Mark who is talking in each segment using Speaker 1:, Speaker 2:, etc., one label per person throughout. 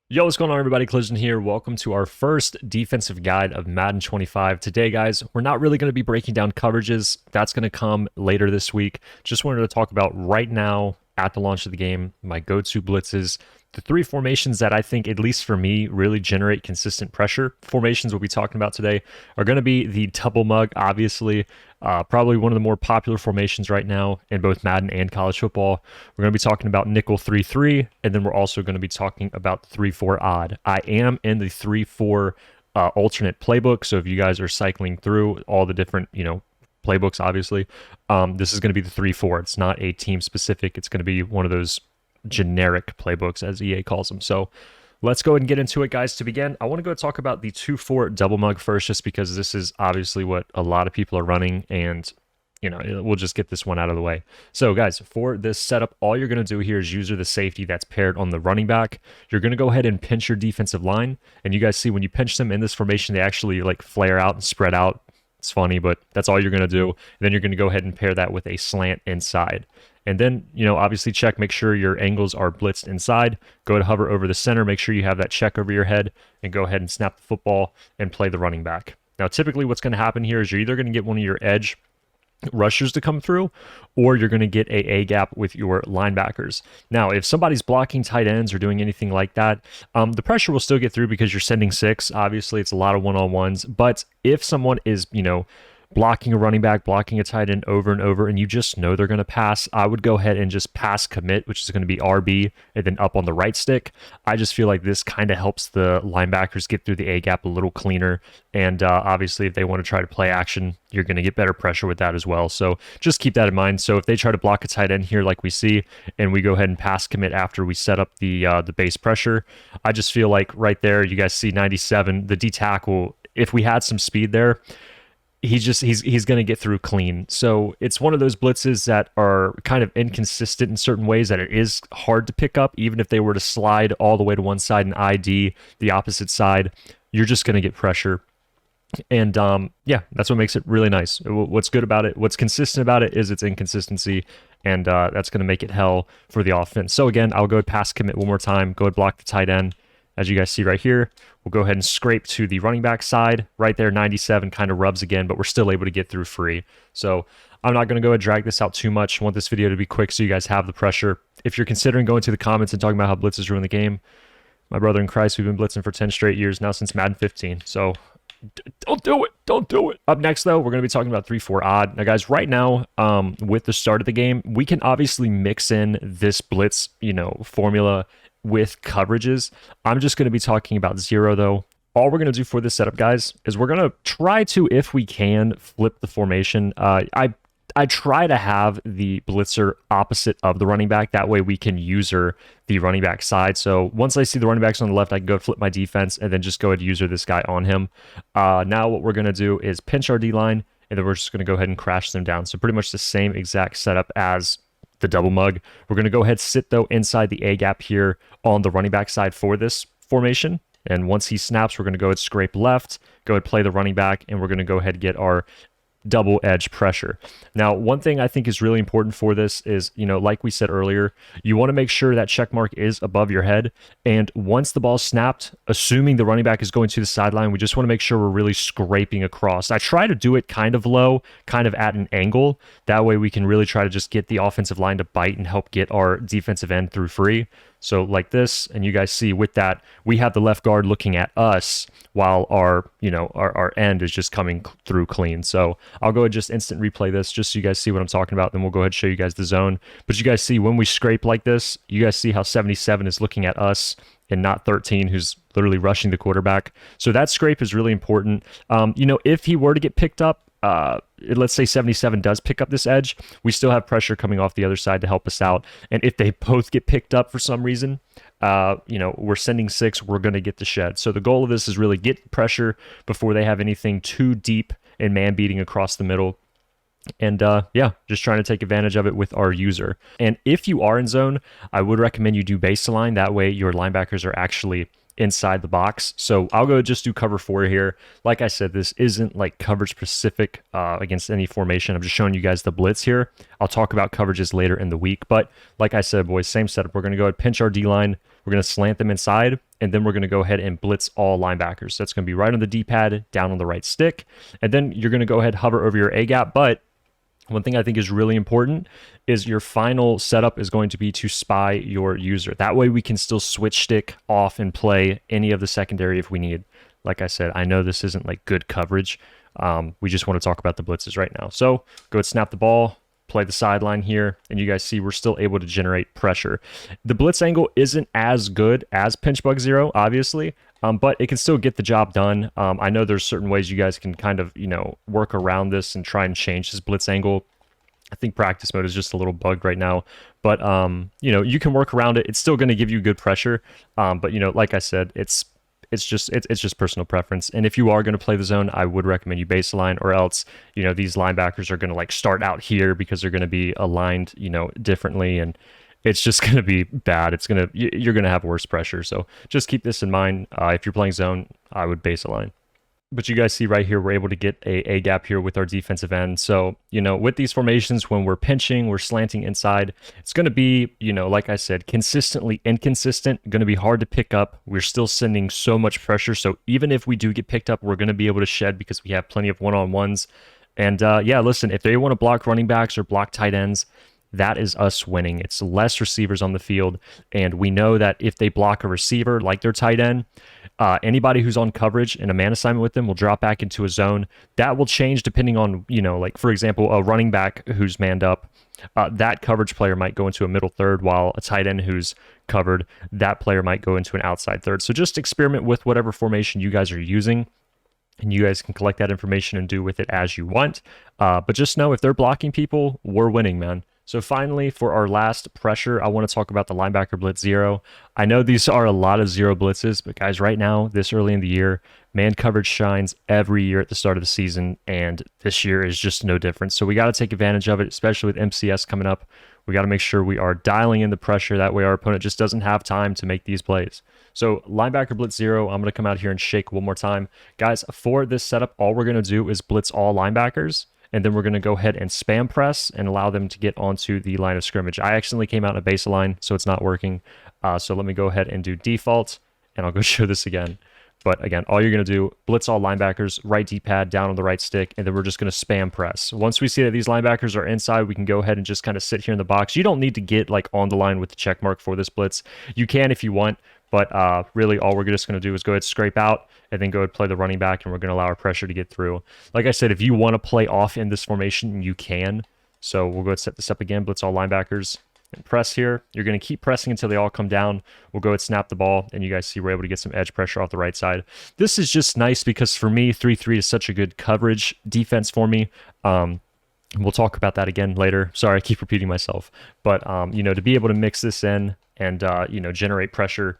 Speaker 1: Yo, what's going on, everybody? Collision here. Welcome to our first defensive guide of Madden 25. Today, guys, we're not really going to be breaking down coverages. That's going to come later this week. Just wanted to talk about right now, at the launch of the game, my go-to blitzes, the three formations that I think, at least for me, really generate consistent pressure. Formations we'll be talking about today are going to be the double mug, obviously. Probably one of the more popular formations right now in both Madden and college football. We're going to be talking about nickel 3-3, and then we're also going to be talking about 3-4 odd. I am in the 3-4 alternate playbook, so if you guys are cycling through all the different, playbooks, obviously, this is going to be the 3-4. It's not a team specific. It's going to be one of those generic playbooks, as EA calls them. So let's go ahead and get into it, guys. To begin, I want to go talk about the 2-4 double mug first, just because this is obviously what a lot of people are running, and we'll just get this one out of the way. So, guys, for this setup, all you're going to do here is use the safety that's paired on the running back. You're going to go ahead and pinch your defensive line, and you guys see when you pinch them in this formation, they actually like flare out and spread out. It's funny, but that's all you're going to do. And then you're going to go ahead and pair that with a slant inside. And then, obviously make sure your angles are blitzed inside. Go ahead and hover over the center, make sure you have that check over your head, and go ahead and snap the football and play the running back. Now, typically what's going to happen here is you're either going to get one of your edge rushers to come through, or you're going to get a gap with your linebackers. Now, if somebody's blocking tight ends or doing anything like that, the pressure will still get through because you're sending six. Obviously, it's a lot of one-on-ones. But if someone is, blocking a running back, blocking a tight end over and over, and you just know they're going to pass, I would go ahead and just pass commit, which is going to be RB, and then up on the right stick. I just feel like this kind of helps the linebackers get through the A-gap a little cleaner, and obviously if they want to try to play action, you're going to get better pressure with that as well. So just keep that in mind. So if they try to block a tight end here like we see, and we go ahead and pass commit after we set up the base pressure, I just feel like right there, you guys see 97, the D tackle, if we had some speed there, he's going to get through clean. So it's one of those blitzes that are kind of inconsistent in certain ways that it is hard to pick up. Even if they were to slide all the way to one side and ID the opposite side, you're just going to get pressure. And that's what makes it really nice. What's good about it, what's consistent about it, is its inconsistency, and that's going to make it hell for the offense. So again, I'll go pass commit one more time, go ahead block the tight end. As you guys see right here, we'll go ahead and scrape to the running back side. Right there, 97 kind of rubs again, but we're still able to get through free. So I'm not going to go and drag this out too much. I want this video to be quick so you guys have the pressure. If you're considering going to the comments and talking about how blitzes ruin the game, my brother in Christ, we've been blitzing for 10 straight years now since Madden 15. So don't do it. Don't do it. Up next, though, we're going to be talking about 3-4 odd. Now, guys, right now, with the start of the game, we can obviously mix in this blitz, formula with coverages. I'm just going to be talking about zero, though. All we're going to do for this setup, guys, is we're going to try to, if we can, flip the formation. I try to have the blitzer opposite of the running back. That way we can user the running back side. So once I see the running backs on the left, I can go flip my defense and then just go ahead and user this guy on him. Now what we're going to do is pinch our D-line, and then we're just going to go ahead and crash them down. So pretty much the same exact setup as the double mug. We're going to go ahead sit, though, inside the A-gap here on the running back side for this formation. And once he snaps, we're going to go ahead scrape left, go ahead play the running back, and we're going to go ahead and get our double edge pressure. Now, one thing I think is really important for this is, like we said earlier, you want to make sure that check mark is above your head. And once the ball's snapped, assuming the running back is going to the sideline, we just want to make sure we're really scraping across. I try to do it kind of low, kind of at an angle. That way we can really try to just get the offensive line to bite and help get our defensive end through free. So like this, and you guys see with that, we have the left guard looking at us while our end is just coming through clean. So I'll go ahead and just instant replay this just so you guys see what I'm talking about. Then we'll go ahead and show you guys the zone. But you guys see when we scrape like this, you guys see how 77 is looking at us and not 13, who's literally rushing the quarterback. So that scrape is really important. If he were to get picked up, let's say 77 does pick up this edge, we still have pressure coming off the other side to help us out. And if they both get picked up for some reason, we're sending six, we're going to get the shed. So the goal of this is really get pressure before they have anything too deep and man beating across the middle. And just trying to take advantage of it with our user. And if you are in zone, I would recommend you do baseline. That way your linebackers are actually inside the box. So I'll go just do cover 4 here. Like I said, this isn't like coverage specific against any formation. I'm just showing you guys the blitz here. I'll talk about coverages later in the week. But like I said, boys, same setup. We're going to go ahead, pinch our D-line. We're going to slant them inside, and then we're going to go ahead and blitz all linebackers. So that's going to be right on the D-pad, down on the right stick, and then you're going to go ahead and hover over your A-gap. But one thing I think is really important is your final setup is going to be to spy your user. That way we can still switch stick off and play any of the secondary if we need. Like I said, I know this isn't like good coverage. We just want to talk about the blitzes right now. So go ahead, snap the ball, play the sideline here, and you guys see we're still able to generate pressure. The blitz angle isn't as good as pinch bug zero, obviously, but it can still get the job done. I know there's certain ways you guys can kind of, work around this and try and change this blitz angle. I think practice mode is just a little bugged right now, but you can work around it. It's still going to give you good pressure, but like I said, it's just personal preference. And if you are going to play the zone, I would recommend you baseline, or else these linebackers are going to like start out here because they're going to be aligned differently, and it's just going to be bad. You're going to have worse pressure. So just keep this in mind. If you're playing zone, I would baseline. But you guys see right here, we're able to get a gap here with our defensive end. So, with these formations, when we're pinching, we're slanting inside, it's going to be, like I said, consistently inconsistent, going to be hard to pick up. We're still sending so much pressure. So even if we do get picked up, we're going to be able to shed because we have plenty of one-on-ones. And listen, if they want to block running backs or block tight ends, that is us winning. It's less receivers on the field. And we know that if they block a receiver like their tight end, anybody who's on coverage in a man assignment with them will drop back into a zone. That will change depending on, like for example, a running back who's manned up, that coverage player might go into a middle third, while a tight end who's covered, that player might go into an outside third. So just experiment with whatever formation you guys are using, and you guys can collect that information and do with it as you want. But just know if they're blocking people, we're winning, man. So finally, for our last pressure, I want to talk about the linebacker blitz zero. I know these are a lot of zero blitzes, but guys, right now, this early in the year, man coverage shines every year at the start of the season, and this year is just no different. So we got to take advantage of it, especially with MCS coming up. We got to make sure we are dialing in the pressure. That way our opponent just doesn't have time to make these plays. So linebacker blitz zero, I'm going to come out here and shake one more time. Guys, for this setup, all we're going to do is blitz all linebackers, and then we're going to go ahead and spam press and allow them to get onto the line of scrimmage. I accidentally came out in a baseline, so it's not working. So let me go ahead and do default, and I'll go show this again. But again, all you're going to do, blitz all linebackers, right D-pad, down on the right stick, and then we're just going to spam press. Once we see that these linebackers are inside, we can go ahead and just kind of sit here in the box. You don't need to get like on the line with the check mark for this blitz. You can if you want, but really all we're just going to do is go ahead and scrape out and then go ahead and play the running back, and we're going to allow our pressure to get through. Like I said, if you want to play off in this formation, you can. So we'll go ahead and set this up again, blitz all linebackers, and press here. You're going to keep pressing until they all come down. We'll go ahead and snap the ball, and you guys see we're able to get some edge pressure off the right side. This is just nice because for me, 3-3 is such a good coverage defense for me. We'll talk about that again later. Sorry, I keep repeating myself. But, to be able to mix this in and, generate pressure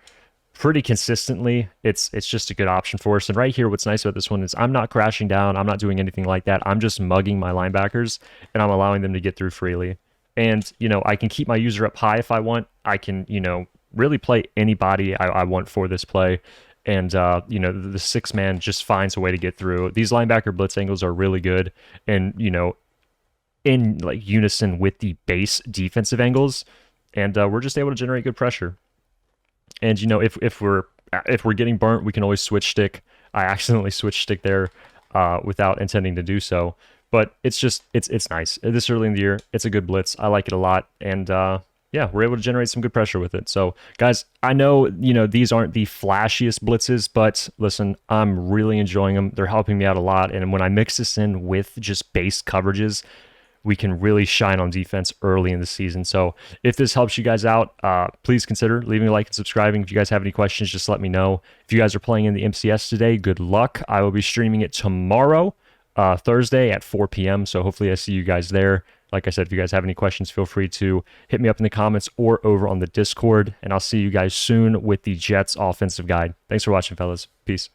Speaker 1: pretty consistently, it's just a good option for us. And right here, what's nice about this one is I'm not crashing down. I'm not doing anything like that. I'm just mugging my linebackers, and I'm allowing them to get through freely. And, I can keep my user up high if I want. I can, really play anybody I want for this play. And, the six man just finds a way to get through. These linebacker blitz angles are really good and, in like unison with the base defensive angles. And we're just able to generate good pressure. And, if we're getting burnt, we can always switch stick. I accidentally switched stick there without intending to do so. But it's nice. This early in the year, it's a good blitz. I like it a lot. And we're able to generate some good pressure with it. So, guys, I know, these aren't the flashiest blitzes, but listen, I'm really enjoying them. They're helping me out a lot. And when I mix this in with just base coverages, we can really shine on defense early in the season. So if this helps you guys out, please consider leaving a like and subscribing. If you guys have any questions, just let me know. If you guys are playing in the MCS today, good luck. I will be streaming it tomorrow, Thursday at 4 p.m. So hopefully I see you guys there. Like I said, if you guys have any questions, feel free to hit me up in the comments or over on the Discord. And I'll see you guys soon with the Jets offensive guide. Thanks for watching, fellas. Peace.